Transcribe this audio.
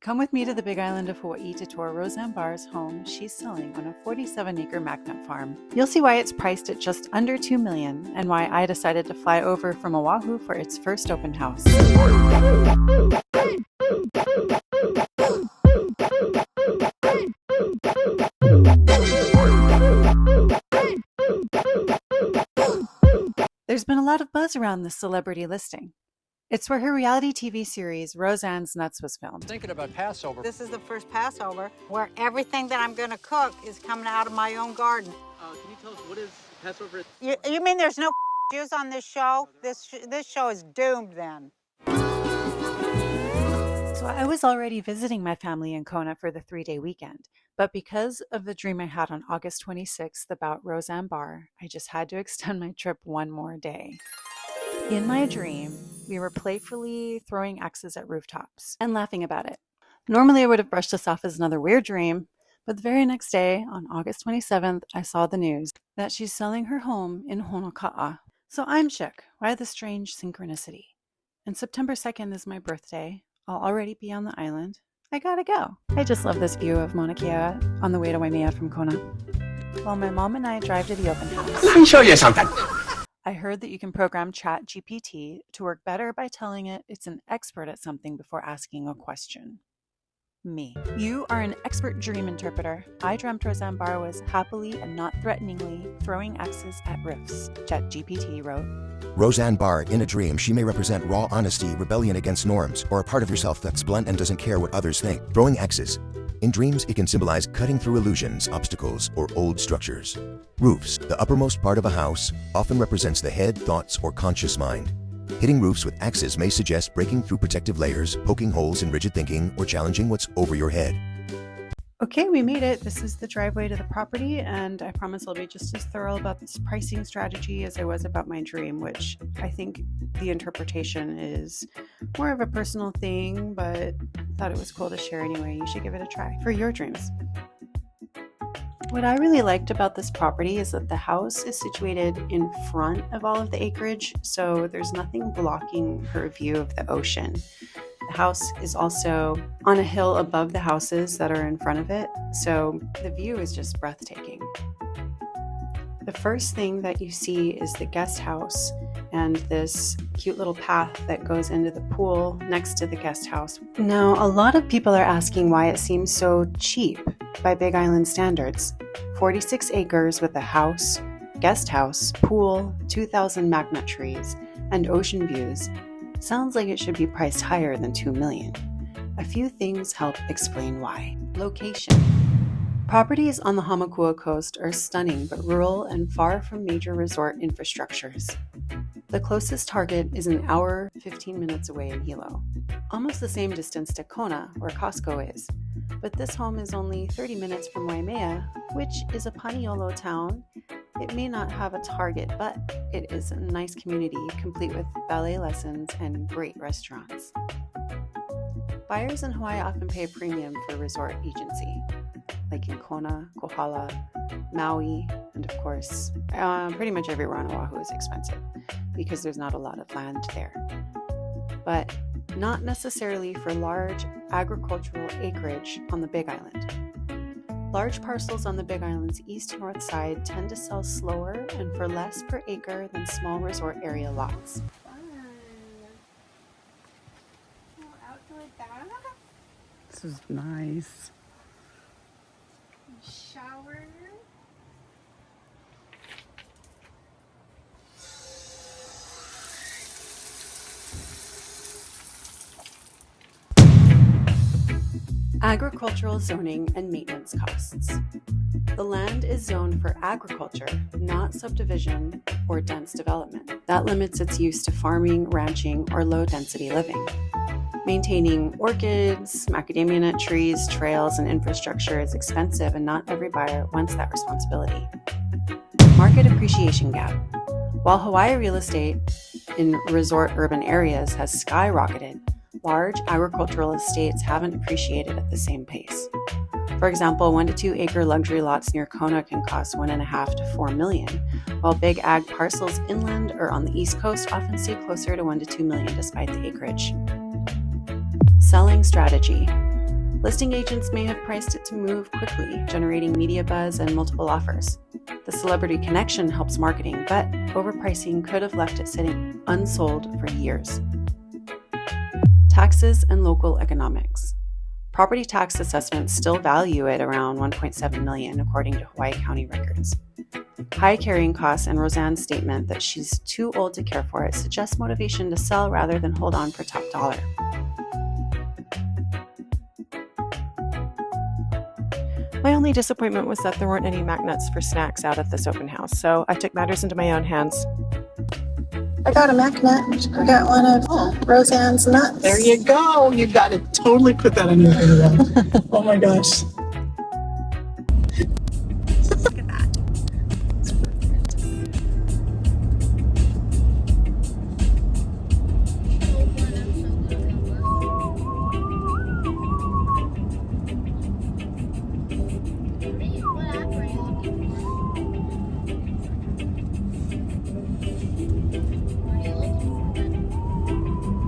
Come with me to the Big Island of Hawaii to tour Roseanne Barr's home she's selling on a 47-acre magnet farm. You'll see why it's priced at just under $2 million and why I decided to fly over from Oahu for its first open house. There's been a lot of buzz around this celebrity listing. It's where her reality TV series, Roseanne's Nuts, was filmed. Thinking about Passover. This is the first Passover where everything that I'm going to cook is coming out of my own garden. Can you tell us what is Passover? You mean there's no Jews on this show? This show is doomed then. So I was already visiting my family in Kona for the 3-day weekend, but because of the dream I had on August 26th about Roseanne Barr, I just had to extend my trip one more day. In my dream, we were playfully throwing X's at rooftops and laughing about it. Normally, I would have brushed this off as another weird dream, but the very next day, on August 27th, I saw the news that she's selling her home in Honokaa. So I'm shook. Why the strange synchronicity? And September 2nd is my birthday. I'll already be on the island. I gotta go. I just love this view of Mauna Kea on the way to Waimea from Kona. While my mom and I drive to the open house. Let me show you something. I heard that you can program ChatGPT to work better by telling it it's an expert at something before asking a question. Me. You are an expert dream interpreter. I dreamt Roseanne Barr was happily and not threateningly throwing X's at roofs, ChatGPT wrote. Roseanne Barr, in a dream, she may represent raw honesty, rebellion against norms, or a part of yourself that's blunt and doesn't care what others think. Throwing X's. In dreams, it can symbolize cutting through illusions, obstacles, or old structures. Roofs, the uppermost part of a house, often represents the head, thoughts, or conscious mind. Hitting roofs with axes may suggest breaking through protective layers, poking holes in rigid thinking, or challenging what's over your head. Okay, we made it. This is the driveway to the property, and I promise I'll be just as thorough about this pricing strategy as I was about my dream, which I think the interpretation is more of a personal thing, but I thought it was cool to share anyway. You should give it a try for your dreams. What I really liked about this property is that the house is situated in front of all of the acreage, so there's nothing blocking her view of the ocean. The house is also on a hill above the houses that are in front of it, so the view is just breathtaking. The first thing that you see is the guest house and this cute little path that goes into the pool next to the guest house. Now, a lot of people are asking why it seems so cheap by Big Island standards. 46 acres with a house, guest house, pool, 2,000 magnet trees, and ocean views. Sounds like it should be priced higher than $2 million. A few things help explain why. Location. Properties on the Hamakua coast are stunning but rural and far from major resort infrastructures. The closest target is an hour, 15 minutes away in Hilo, almost the same distance to Kona, where Costco is. But this home is only 30 minutes from Waimea, which is a Paniolo town. It may not have a target, but it is a nice community, complete with ballet lessons and great restaurants. Buyers in Hawaii often pay a premium for resort agency, like in Kona, Kohala, Maui, and of course, pretty much everywhere on Oahu is expensive because there's not a lot of land there. But not necessarily for large agricultural acreage on the Big Island. Large parcels on the Big Island's east-north side tend to sell slower and for less per acre than small resort area lots. This is nice. Shower. Agricultural zoning and maintenance costs. The land is zoned for agriculture, not subdivision or dense development. That limits its use to farming, ranching, or low-density living. Maintaining orchids, macadamia nut trees, trails, and infrastructure is expensive, and not every buyer wants that responsibility. Market appreciation gap. While Hawaii real estate in resort urban areas has skyrocketed, large agricultural estates haven't appreciated at the same pace. For example, 1 to 2 acre luxury lots near Kona can cost $1.5 to $4 million, while big ag parcels inland or on the East Coast often stay closer to $1 to $2 million despite the acreage. Selling strategy. Listing agents may have priced it to move quickly, generating media buzz and multiple offers. The celebrity connection helps marketing, but overpricing could have left it sitting unsold for years. Taxes and local economics. Property tax assessments still value it around $1.7 million, according to Hawaii County records. High carrying costs and Roseanne's statement that she's too old to care for it suggests motivation to sell rather than hold on for top dollar. My only disappointment was that there weren't any magnets for snacks out at this open house, so I took matters into my own hands. I got a magnet. I got one of Roseanne's nuts. There you go. You got to totally put that on your video. Oh my gosh.